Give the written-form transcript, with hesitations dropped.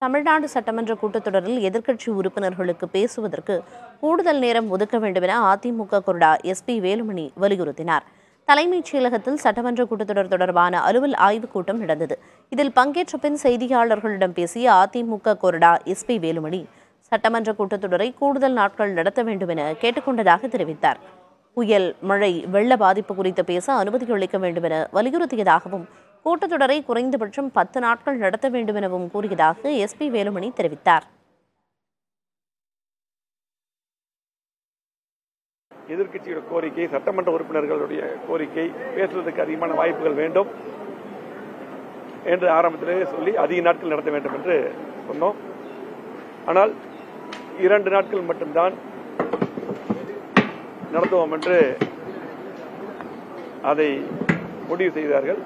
தமிழ்நாடு சட்டமன்ற கூட்டத்தொடரில் எதிர்க்கட்சி உறுப்பினர்களுக்கு பேசுவதற்கு கூடுதல் நேரம் ஒதுக்க வேண்டும் என அதிமுக கொறடா எஸ்.பி. வேலுமணி வலியுறுத்தினார். தலைமைச் செயலகத்தில் சட்டமன்ற கூட்டத்தொடர் தொடர்பான அலுவல் ஆய்வுக் கூட்டம் நடந்தது. இதில் பங்கேற்ற பின் செய்தியாளர்களிடம் பேசிய அதிமுக கொறடா எஸ்.பி. வேலுமணி, சட்டமன்ற கூட்டத்தொடரை கூடுதல் நாட்கள் நடத்த வேண்டும் என கேட்டுக்கொண்டதாக தெரிவித்தார். புயல், மழை, வெள்ள பாதிப்பு குறித்து பேச அனுமதி அளிக்க வேண்டும் என வலியுறுத்தியதாகவும், கூட்டத்தொடரை குறைந்தபட்சம் 10 நாட்கள் நடத்த வேண்டும் எனவும் கூறியதாக எஸ்.பி. வேலுமணி தெரிவித்தார். எதிர்க்கட்சியோட கோரிக்கை, சட்டமன்ற உறுப்பினர்களுடைய கோரிக்கை, பேசுவதற்கு அதிகமான வாய்ப்புகள் வேண்டும் என்று ஆரம்பத்திலே சொல்லி அதிக நாட்கள் நடத்த வேண்டும் என்று சொன்னோம். ஆனால் 2 நாட்கள் மட்டும்தான் நடத்துவோம் என்று அதை முடிவு செய்தார்கள்.